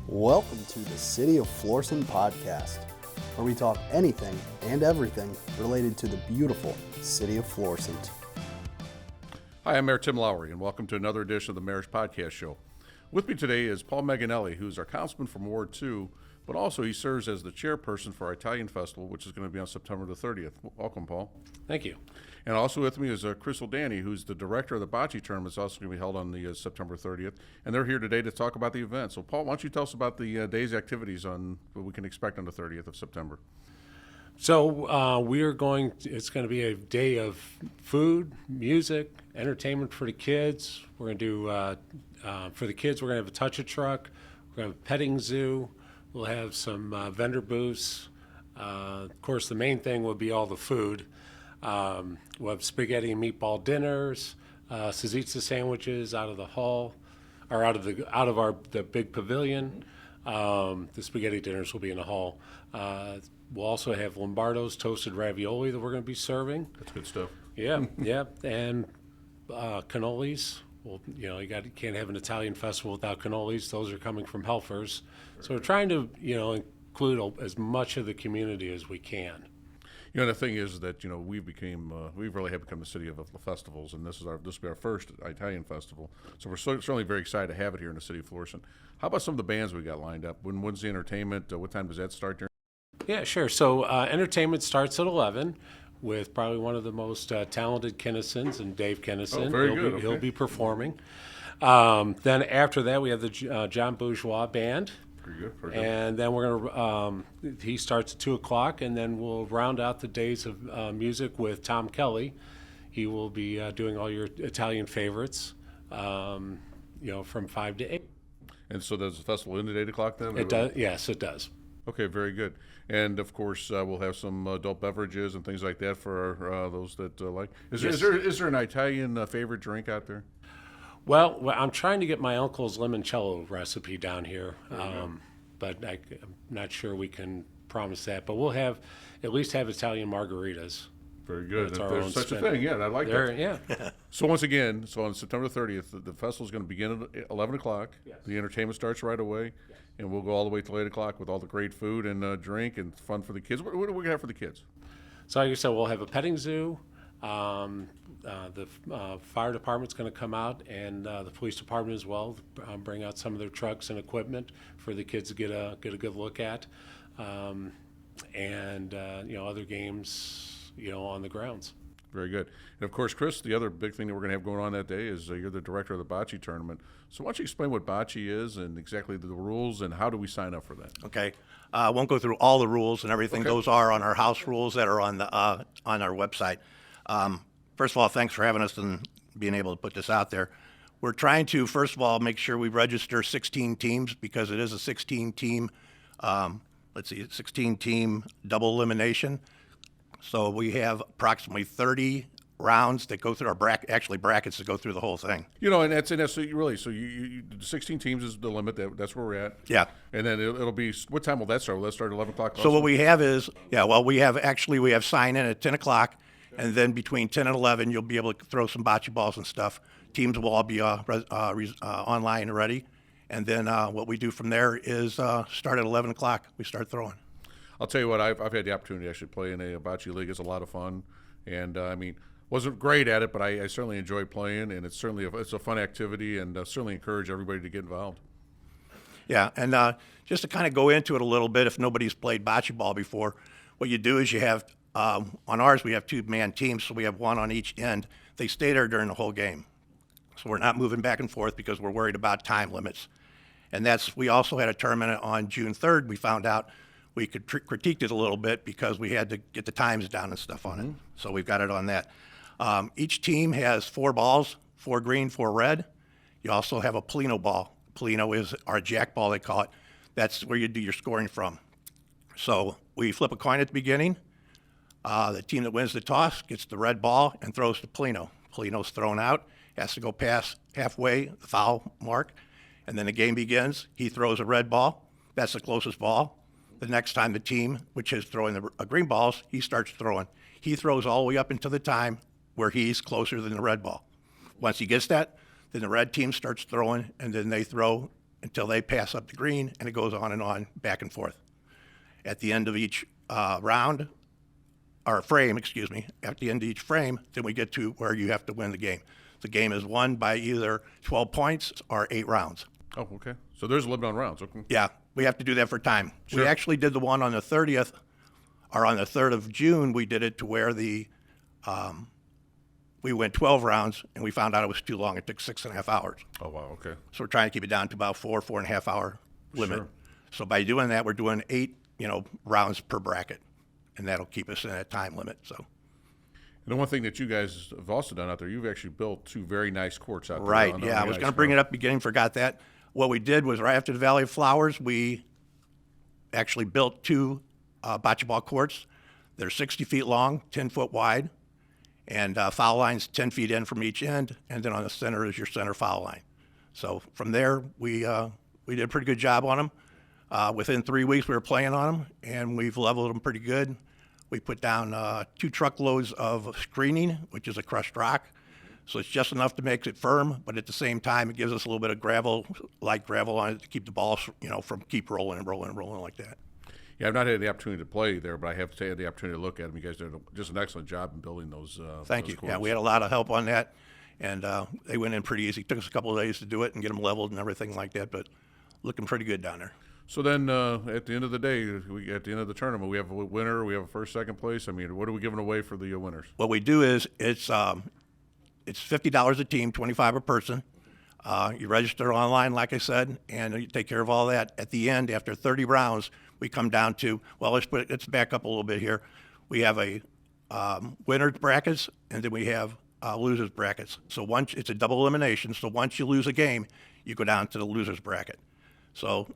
Welcome to the City of Florissant Podcast, where we talk anything and everything related to the beautiful City of Florissant. Hi, I'm Mayor Tim Lowery, and welcome to another edition of the Mayor's Podcast Show. With me today is Paul Manganelli, who's our Councilman from Ward 2, but also he serves as the chairperson for our Italian Festival, which is going to be on September the 30th. Welcome, Paul. Thank you. And also with me is Chris Oldani, who's the director of the bocce tournament. It's also going to be held on the September 30th. And they're here today to talk about the event. So, Paul, why don't you tell us about the day's activities on what we can expect on the 30th of September? So it's going to be a day of food, music, entertainment for the kids. We're going to do, for the kids, we're going to have a touch-a truck. We're going to have a petting zoo. We'll have some vendor booths. Of course, the main thing will be all the food. We'll have spaghetti and meatball dinners, salsiccia sandwiches out of the hall, or out of the big pavilion. The spaghetti dinners will be in the hall. We'll also have Lombardo's toasted ravioli that we're going to be serving. That's good stuff. Yeah, yeah, and cannolis. Well, you can't have an Italian festival without cannolis. Those are coming from Helfers. So we're trying to, include as much of the community as we can. The thing is that we really have become the city of festivals, and this will be our first Italian festival. So we're certainly very excited to have it here in the city of Florissant. How about some of the bands we got lined up? When's the entertainment? What time does that start? Yeah, sure. So entertainment starts at 11 with probably one of the most talented Kinnisons, and Dave Kinnison. Oh, very good. He'll be performing. Then after that, we have the John Bourgeois Band. Pretty good. And then we're going to, he starts at 2 o'clock, and then we'll round out the days of music with Tom Kelly. He will be doing all your Italian favorites, from 5 to 8. And so does the festival end at 8 o'clock then? It does. Yes, it does. Okay, very good. And of course, we'll have some adult beverages and things like that for those that like. Is there an Italian favorite drink out there? Well, I'm trying to get my uncle's limoncello recipe down here, but I'm not sure we can promise that. But we'll at least have Italian margaritas. Very good. That's If our there's own such spin. a thing, yeah, I like that. Yeah. So once again, on September 30th, the festival is going to begin at 11 o'clock. Yes. The entertainment starts right away, and we'll go all the way till 8 o'clock with all the great food and drink and fun for the kids. What do we going to have for the kids? So like I said, we'll have a petting zoo. The fire department's going to come out, and the police department as well, bring out some of their trucks and equipment for the kids to get a good look at, and other games on the grounds. Very good. And of course, Chris, the other big thing that we're going to have going on that day is you're the director of the bocce tournament. So why don't you explain what bocce is and exactly the rules and how do we sign up for that? Okay. I won't go through all the rules and everything. Okay. Those are on our house rules that are on our website. First of all, thanks for having us and being able to put this out there. We're trying to, first of all, make sure we register 16 teams because it is a 16-team, 16-team double elimination. So we have approximately 30 rounds that go through our brackets that go through the whole thing. And that's really, so you 16 teams is the limit. That's where we're at. Yeah. And then it'll be, what time will that start? Will that start at 11 o'clock? So what we have is, we have sign in at 10 o'clock, and then between 10 and 11, you'll be able to throw some bocce balls and stuff. Teams will all be online and ready. And then what we do from there is start at 11 o'clock. We start throwing. I'll tell you what, I've had the opportunity to actually play in a bocce league. It's a lot of fun. And wasn't great at it, but I certainly enjoy playing, and it's a fun activity, and certainly encourage everybody to get involved. Yeah, and just to kind of go into it a little bit, if nobody's played bocce ball before, what you do is you have, on ours we have 2-man teams, so we have one on each end. They stay there during the whole game. So we're not moving back and forth because we're worried about time limits. And we also had a tournament on June 3rd. We found out we could critiqued it a little bit because we had to get the times down and stuff on it. So we've got it on that. Each team has 4 balls, 4 green, 4 red. You also have a Polino ball. Polino is our jack ball, they call it. That's where you do your scoring from. So we flip a coin at the beginning. The team that wins the toss gets the red ball and throws to Polino. Polino's thrown out, has to go past halfway, the foul mark, and then the game begins. He throws a red ball. That's the closest ball. The next time the team, which is throwing the green balls, he starts throwing. He throws all the way up into the time where he's closer than the red ball. Once he gets that, then the red team starts throwing, and then they throw until they pass up the green, and it goes on, back and forth. At the end of each round, or frame, excuse me, at the end of each frame, then we get to where you have to win the game. The game is won by either 12 points or 8 rounds. Oh, okay. So there's a limit on rounds. Okay. Yeah, we have to do that for time. Sure. We actually did the one on the 30th, or on the 3rd of June, we did it to where we went 12 rounds, and we found out it was too long. It took 6.5 hours. Oh, wow. Okay. So we're trying to keep it down to about 4.5 hour limit. Sure. So by doing that, we're doing 8, rounds per bracket, and that'll keep us in that time limit. So. And the one thing that you guys have also done out there, you've actually built 2 very nice courts out there. Right, on the yeah, I was ice going to bring ground. it up beginning, forgot that. What we did was right after the Valley of Flowers, we actually built 2 bocce ball courts. They're 60 feet long, 10 foot wide, and foul lines 10 feet in from each end, and then on the center is your center foul line. So from there, we did a pretty good job on them. Within 3 weeks, we were playing on them, and we've leveled them pretty good. We put down 2 truckloads of screening, which is a crushed rock. So it's just enough to make it firm, but at the same time, it gives us a little bit of gravel, light gravel on it to keep the ball, from keep rolling and rolling and rolling like that. Yeah, I've not had the opportunity to play there, but I have had the opportunity to look at them. You guys did just an excellent job in building those. Thank those you. courts. Yeah, we had a lot of help on that, and they went in pretty easy. It took us a couple of days to do it and get them leveled and everything like that, but looking pretty good down there. So then, at the end of the day, at the end of the tournament, we have a winner. We have a first, second place. I mean, what are we giving away for the winners? What we do is it's $50 a team, $25 a person. You register online, like I said, and you take care of all that. At the end, after 30 rounds, we come down to, let's back up a little bit here. We have a winner's brackets, and then we have loser's brackets. So once it's a double elimination, so once you lose a game, you go down to the loser's bracket. So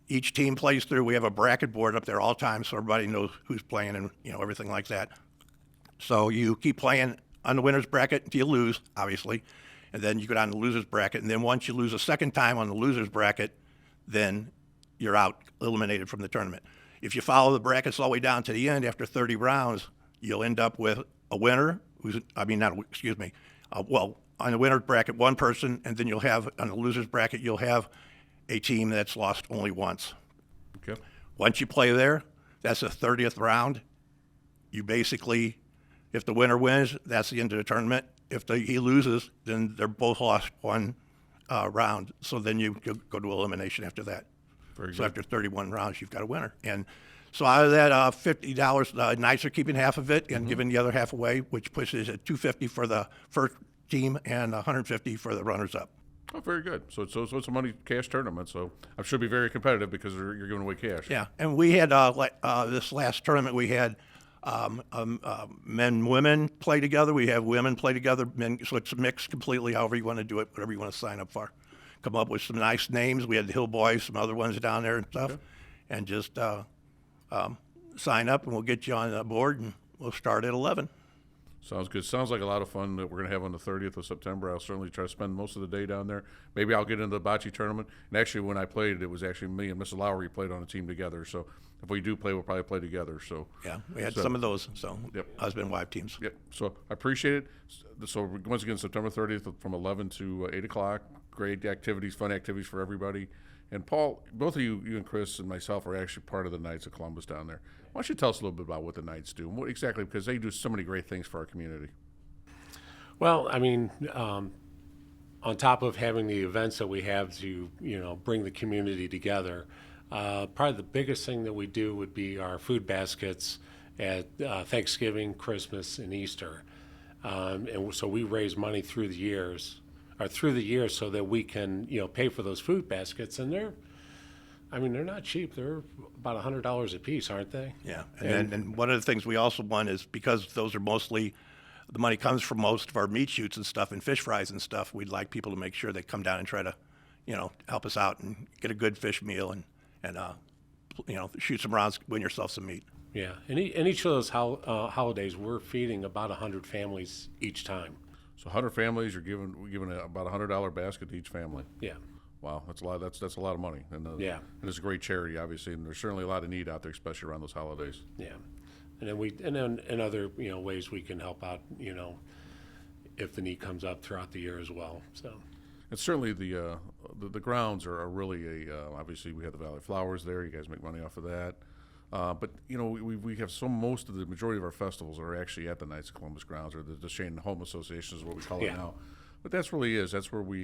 each team plays through. We have a bracket board up there all the time, so everybody knows who's playing and everything like that. So you keep playing on the winner's bracket until you lose, obviously, and then you go down to the loser's bracket. And then once you lose a second time on the loser's bracket, then you're out, eliminated from the tournament. If you follow the brackets all the way down to the end after 30 rounds, you'll end up with a winner on the winner's bracket, one person, and then you'll have, on the loser's bracket, you'll have a team that's lost only once. Okay. Once you play there, that's the 30th round. You basically, if the winner wins, that's the end of the tournament. If he loses, then they're both lost one round. So then you go to elimination after that. Very So good. after 31 rounds, you've got a winner. And so out of that $50, the Knights are keeping half of it and giving the other half away, which pushes it at $250 for the first team and $150 for the runners-up. Oh, very good. So it's a money cash tournament. So I'm sure it'll be very competitive because you're giving away cash. Yeah, and we had this last tournament. We had men, women play together. We have women play together. Men, so it's mixed completely. However you want to do it, whatever you want to sign up for. Come up with some nice names. We had the Hill Boys, some other ones down there and stuff, and just sign up, and we'll get you on the board, and we'll start at 11. Sounds good. Sounds like a lot of fun that we're going to have on the 30th of September. I'll certainly try to spend most of the day down there. Maybe I'll get into the bocce tournament. And actually, when I played, it was actually me and Mrs. Lowery played on a team together. So if we do play, we'll probably play together. So Yeah, we had some of those. So Yep. husband-wife teams. Yep. So I appreciate it. So once again, September 30th from 11 to 8 o'clock. Great activities, fun activities for everybody. And Paul, both of you and Chris and myself are actually part of the Knights of Columbus down there. Why don't you tell us a little bit about what the Knights do? What exactly, because they do so many great things for our community. Well, I mean, on top of having the events that we have to, bring the community together, probably the biggest thing that we do would be our food baskets at Thanksgiving, Christmas, and Easter. And so we raise money through the years so that we can, pay for those food baskets. And they're not cheap. They're about $100 a piece, aren't they? Yeah, and one of the things we also want is, because those are mostly, the money comes from most of our meat shoots and stuff and fish fries and stuff, we'd like people to make sure they come down and try to, help us out and get a good fish meal and shoot some rounds, win yourself some meat. Yeah, and each of those holidays, we're feeding about 100 families each time. So 100 families, we're giving about $100 basket to each family. Yeah. Wow, that's a lot. That's a lot of money. And Yeah. and it's a great charity, obviously, and there's certainly a lot of need out there, especially around those holidays. Yeah, and then in other ways we can help out, if the need comes up throughout the year as well. So And certainly the grounds are really obviously we have the Valley Flowers there. You guys make money off of that. But we have most of the majority of our festivals are actually at the Knights of Columbus grounds, or the Duchesne Home Association is what we call it now. But that's where we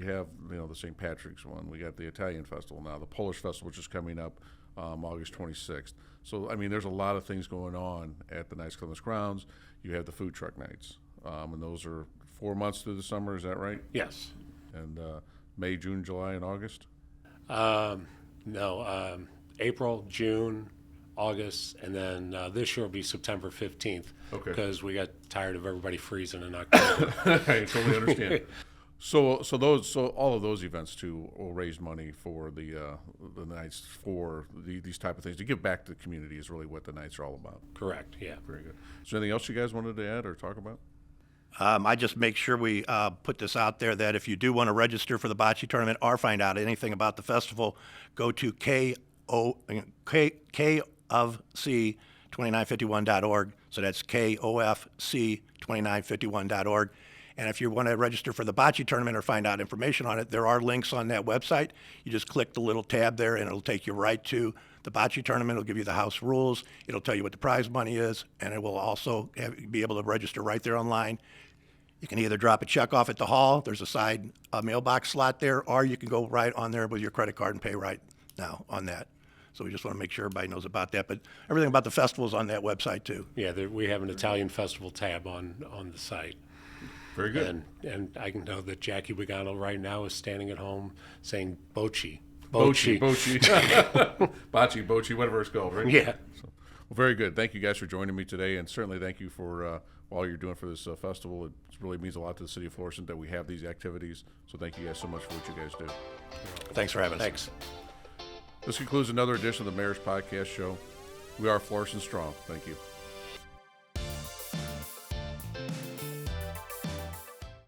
have the St. Patrick's one. We got the Italian festival now, the Polish festival, which is coming up August 26th. So I mean, there's a lot of things going on at the Knights of Columbus grounds. You have the food truck nights, and those are 4 months through the summer. Is that right? Yes. And May, June, July, and August. No, April, June, August, and then this year will be September 15th. Okay. Because we got tired of everybody freezing in October. I totally understand. So all of those events too will raise money for the Knights for these type of things to give back to the community is really what the Knights are all about. Correct. Yeah. Very good. Is there anything else you guys wanted to add or talk about? I just make sure we put this out there that if you do want to register for the bocce tournament or find out anything about the festival, go to KOFC2951.org. So that's KOFC2951.org. And if you want to register for the bocce tournament or find out information on it, there are links on that website. You just click the little tab there, and it'll take you right to the bocce tournament. It'll give you the house rules. It'll tell you what the prize money is, and it will also be able to register right there online. You can either drop a check off at the hall. There's a side mailbox slot there, or you can go right on there with your credit card and pay right now on that. So we just want to make sure everybody knows about that. But everything about the festival is on that website, too. Yeah, we have an Italian festival tab on the site. Very good. And I can know that Jackie Wigano right now is standing at home saying bocce. Bocce. Bocce, whatever it's called, right? Yeah. So, well, very good. Thank you guys for joining me today, and certainly thank you for all you're doing for this festival. It really means a lot to the City of Florissant that we have these activities. So thank you guys so much for what you guys do. Thanks for having us. Thanks. This concludes another edition of the Mayor's Podcast Show. We are Florissant Strong. Thank you.